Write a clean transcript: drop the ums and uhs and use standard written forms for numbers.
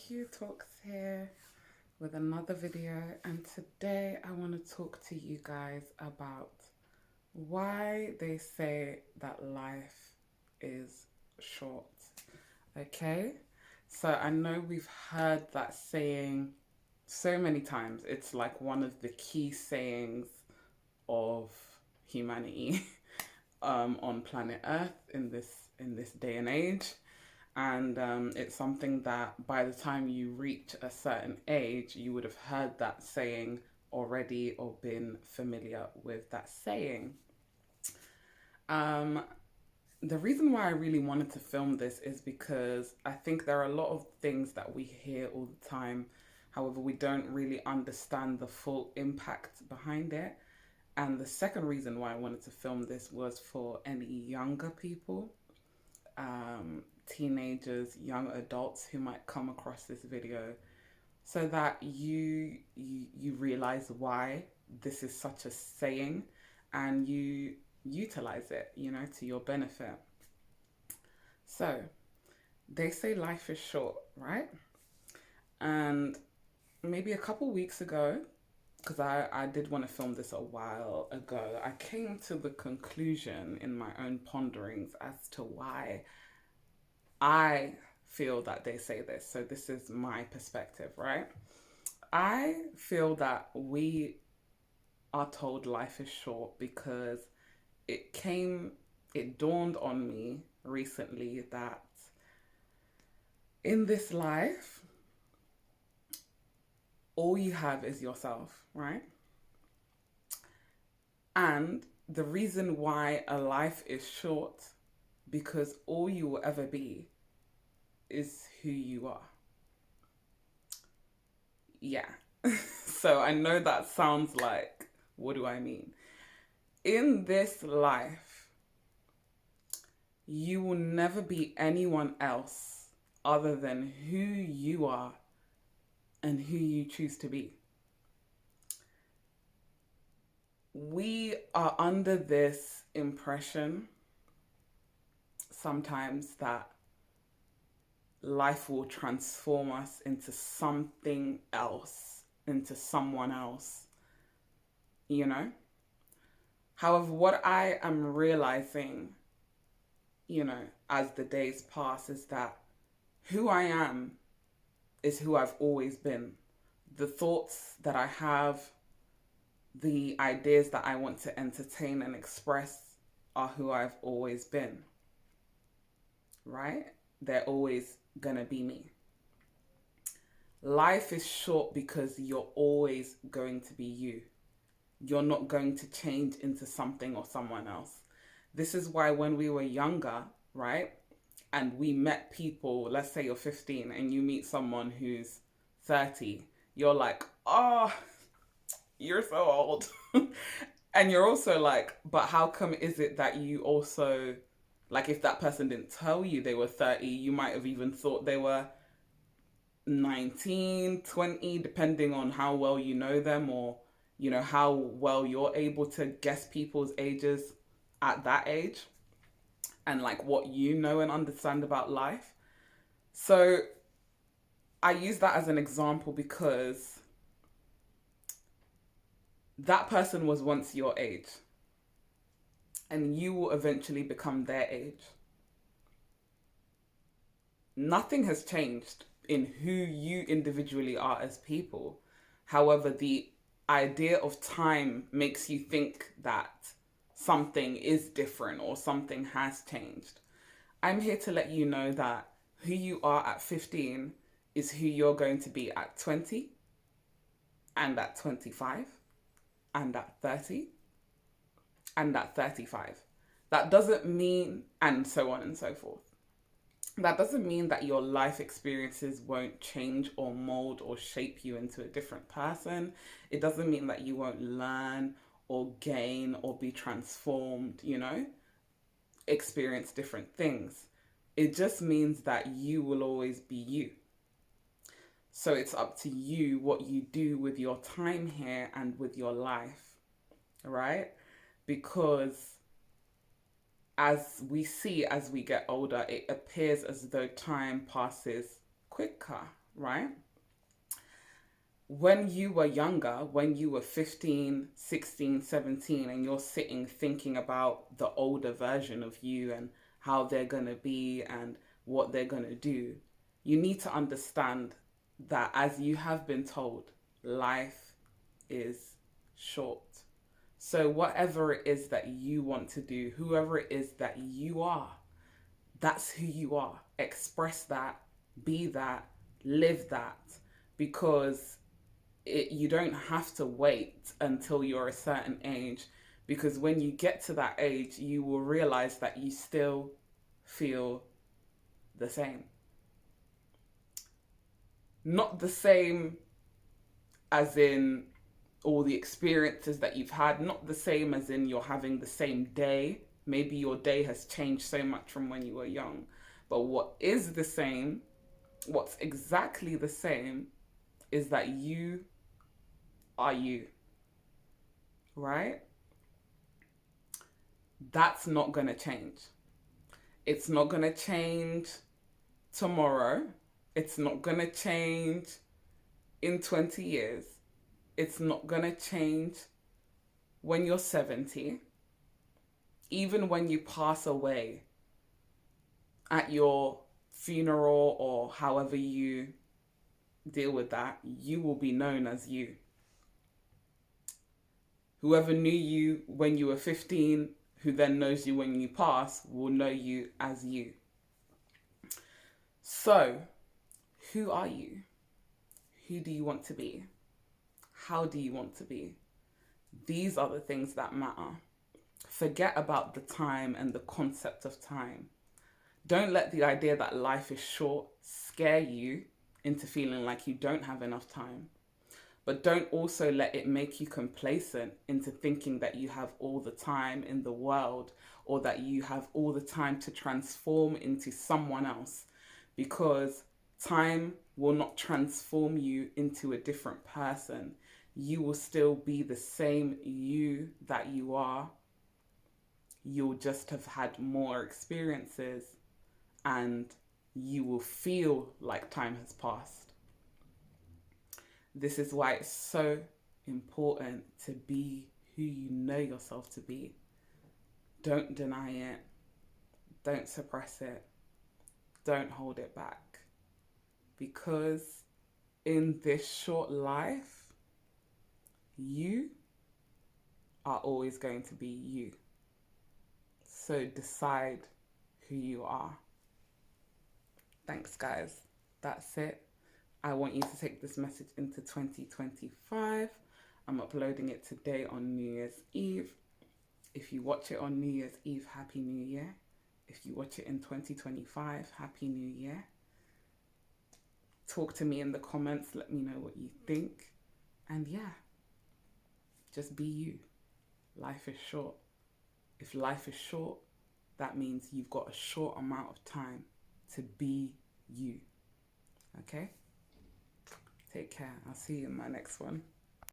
Qtalkz here with another video, and today I want to talk to you guys about why they say that life is short. Okay, so I know we've heard that saying so many times. It's like one of the key sayings of humanity on planet Earth in this day and age. And it's something that by the time you reach a certain age, you would have heard that saying already or been familiar with that saying. Um, the reason why I really wanted to film this is because I think there are a lot of things that we hear all the time. However, we don't really understand the full impact behind it. And the second reason why I wanted to film this was for any younger people, teenagers, young adults who might come across this video, so that you realize why this is such a saying and you utilize it, to your benefit. So they say life is short, right? And maybe a couple weeks ago, because I did want to film this a while ago, I came to the conclusion in my own ponderings as to why I feel that they say this. So this is my perspective, right? I feel that we are told life is short because it dawned on me recently that in this life, all you have is yourself, right? And the reason why a life is short, because all you will ever be is who you are. Yeah. So I know that sounds like, what do I mean? In this life, you will never be anyone else other than who you are and who you choose to be. We are under this impression sometimes that life will transform us into something else, into someone else, However, what I am realizing, as the days pass, is that who I am is who I've always been. The thoughts that I have, the ideas that I want to entertain and express are who I've always been, right? They're always gonna be me. Life is short because you're always going to be you. You're not going to change into something or someone else. This is why when we were younger, right, and we met people, let's say you're 15 and you meet someone who's 30, you're like, oh, you're so old. And you're also like, but how come is it that you also, like, if that person didn't tell you they were 30, you might have even thought they were 19, 20, depending on how well you know them, or how well you're able to guess people's ages at that age, and like what you know and understand about life. So I use that as an example because that person was once your age and you will eventually become their age. Nothing has changed in who you individually are as people. However, the idea of time makes you think that something is different or something has changed. I'm here to let you know that who you are at 15 is who you're going to be at 20 and at 25 and at 30 and at 35. That doesn't mean, and so on and so forth. That doesn't mean that your life experiences won't change or mold or shape you into a different person. It doesn't mean that you won't learn or gain or be transformed, experience different things. It just means that you will always be you. So it's up to you what you do with your time here and with your life, right? Because as we see as we get older, it appears as though time passes quicker, right? When you were younger, when you were 15, 16, 17, and you're sitting thinking about the older version of you and how they're going to be and what they're going to do, you need to understand that, as you have been told, life is short. So whatever it is that you want to do, whoever it is that you are, that's who you are. Express that, be that, live that, because you don't have to wait until you're a certain age, because when you get to that age, you will realize that you still feel the same. Not the same as in all the experiences that you've had, not the same as in you're having the same day. Maybe your day has changed so much from when you were young. But what is the same, what's exactly the same, is that you are you, right? That's not going to change. It's not going to change tomorrow. It's not going to change in 20 years. It's not going to change when you're 70. Even when you pass away, at your funeral or however you deal with that, you will be known as you. Whoever knew you when you were 15, who then knows you when you pass, will know you as you. So, who are you? Who do you want to be? How do you want to be? These are the things that matter. Forget about the time and the concept of time. Don't let the idea that life is short scare you into feeling like you don't have enough time. But don't also let it make you complacent into thinking that you have all the time in the world, or that you have all the time to transform into someone else, because time will not transform you into a different person. You will still be the same you that you are. You'll just have had more experiences, and you will feel like time has passed. This is why it's so important to be who you know yourself to be. Don't deny it. Don't suppress it. Don't hold it back. Because in this short life, you are always going to be you. So decide who you are. Thanks, guys. That's it. I want you to take this message into 2025. I'm uploading it today on New Year's Eve. If you watch it on New Year's Eve, Happy New Year. If you watch it in 2025, Happy New Year. Talk to me in the comments. Let me know what you think. And yeah, just be you. Life is short. If life is short, that means you've got a short amount of time to be you. Okay? Take care. I'll see you in my next one.